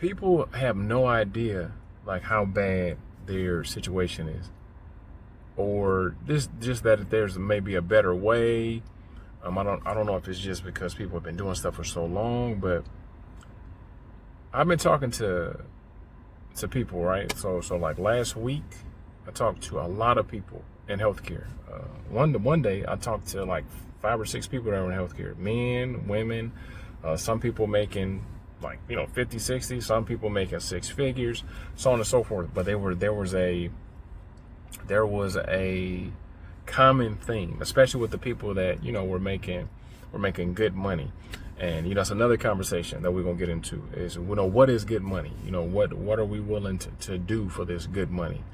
people have no idea like how bad their situation is, or just that there's maybe a better way. I don't know if it's just because people have been doing stuff for so long, but I've been talking to people, right? So like last week, I talked to a lot of people in healthcare. One day I talked to like 5 or 6 people that were in healthcare, men, women, some people making like 50, 60, some people making 6 figures, so on and so forth. But there was a common theme, especially with the people that were making good money. And that's another conversation that we're gonna get into is what is good money? What are we willing to do for this good money?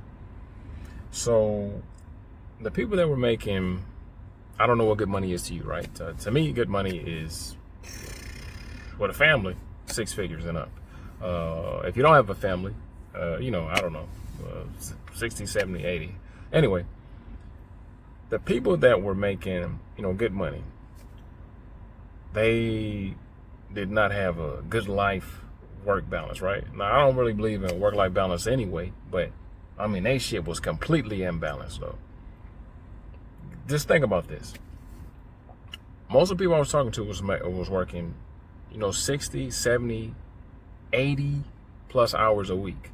So the people that were making, I don't know what good money is to you, right? To me, good money is with a family, 6 figures and up. If you don't have a family, I don't know, 60, 70, 80. Anyway, the people that were making, good money, they did not have a good life-work balance, right? Now, I don't really believe in work-life balance anyway, but, they shit was completely imbalanced, though. Just think about this. Most of the people I was talking to was working, 60, 70, 80-plus hours a week.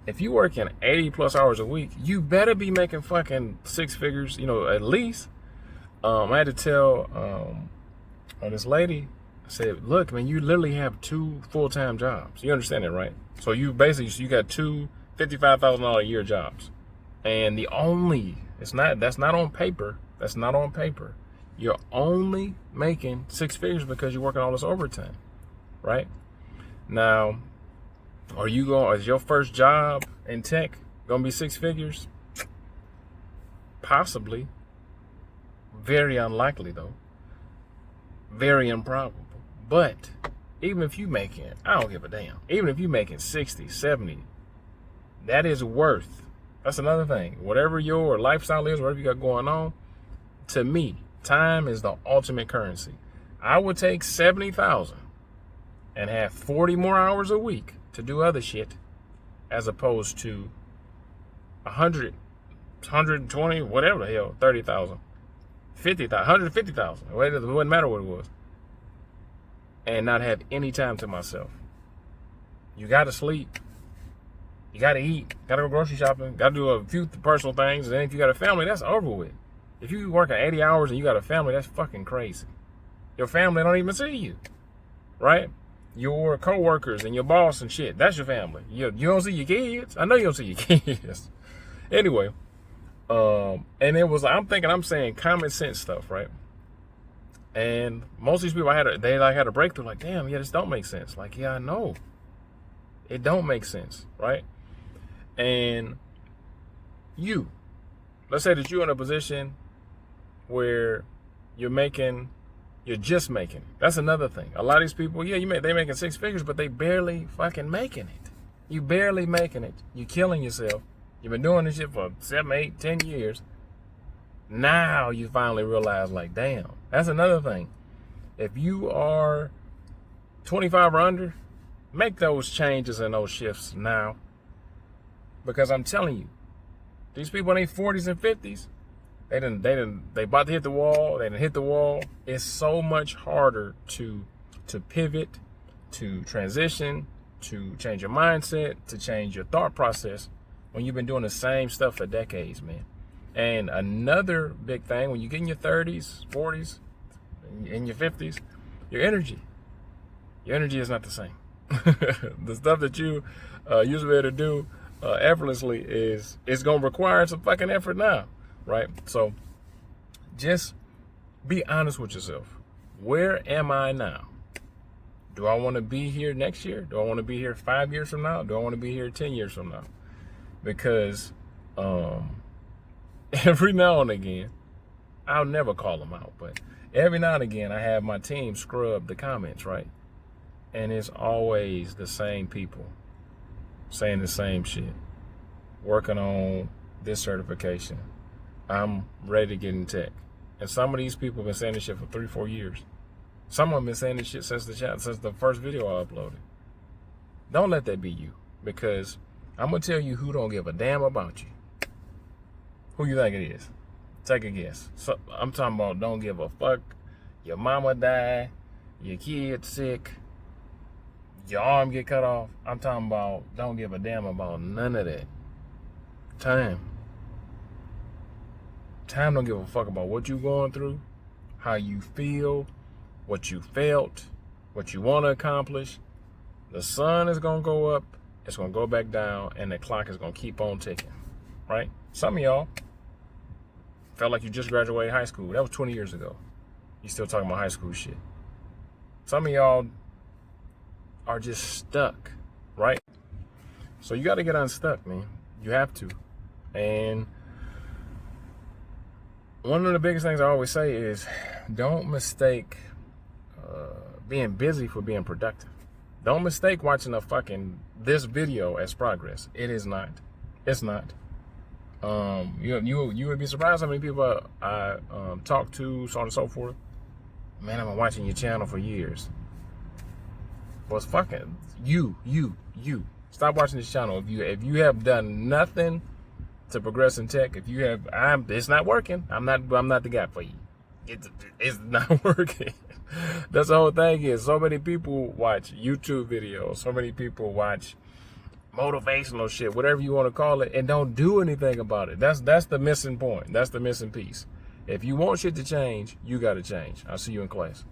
If you working 80-plus hours a week, you better be making fucking 6 figures, at least. I had to tell this lady, I said, look, man, you literally have 2 full-time jobs. You understand that, right? So you got 2 $55,000 a year jobs. And that's not on paper. That's not on paper. You're only making 6 figures because you're working all this overtime, right? Now, is your first job in tech gonna be 6 figures? Possibly. Very unlikely though. Very improbable. But even if you making, I don't give a damn. Even if you making 60, 70, that's another thing. Whatever your lifestyle is, whatever you got going on, to me, time is the ultimate currency. I would take 70,000 and have 40 more hours a week to do other shit, as opposed to 100, 120, whatever the hell, 30,000, 50,000, 150,000. It wouldn't matter what it was, and not have any time to myself. You got to sleep. You got to eat. Got to go grocery shopping. Got to do a few personal things. And then if you got a family, that's over with. If you working 80 hours and you got a family, that's fucking crazy. Your family don't even see you, right? Your co-workers and your boss and shit, that's your family. You don't see your kids. I know you don't see your kids. Anyway, and I'm saying common sense stuff, right? And most of these people had a breakthrough, like, damn, yeah, this don't make sense. Like, yeah, I know. It don't make sense, right? And let's say that you're in a position where you're just making it. That's another thing. A lot of these people, they making 6 figures, but they barely fucking making it. You barely making it. You killing yourself. You've been doing this shit for 7, 8, 10 years. Now you finally realize, like, damn. That's another thing. If you are 25 or under, make those changes and those shifts now. Because I'm telling you, these people in their 40s and 50s, they about to hit the wall. They done hit the wall. It's so much harder to pivot, to transition, to change your mindset, to change your thought process when you've been doing the same stuff for decades, man. And another big thing, when you get in your 30s, 40s, in your 50s, your energy is not the same. The stuff that you used to be able to do effortlessly it's going to require some fucking effort now, right? So just be honest with yourself. Where am I now? Do I want to be here next year? Do I want to be here 5 years from now? Do I want to be here 10 years from now? Because every now and again, I'll never call them out, but every now and again, I have my team scrub the comments, right? And it's always the same people saying the same shit. Working on this certification. I'm ready to get in tech. And some of these people have been saying this shit for 3-4 years. Some of them been saying this shit since the first video I uploaded. Don't let that be you, because I'm going to tell you who don't give a damn about you. Who you think it is? Take a guess. So, I'm talking about don't give a fuck. Your mama died, your kid sick, your arm get cut off. I'm talking about don't give a damn about none of that. Time don't give a fuck about what you going through, how you feel, what you felt, what you want to accomplish. The sun is going to go up, it's going to go back down, and the clock is going to keep on ticking, right? Some of y'all felt like you just graduated high school. That was 20 years ago. You still talking about high school shit. Some of y'all are just stuck, right? So you got to get unstuck, man. You have to. And one of the biggest things I always say is don't mistake being busy for being productive. Don't mistake watching this video as progress. It is not. It's not. You would be surprised how many people I talk to, so on and so forth. Man, I've been watching your channel for years. Well, it's fucking you. Stop watching this channel. If you have done nothing to progress in tech, it's not working. I'm not the guy for you. It's not working. That's the whole thing is so many people watch YouTube videos, so many people watch motivational shit, whatever you want to call it, and don't do anything about it. That's the missing point. That's the missing piece. If you want shit to change, you got to change. I'll see you in class.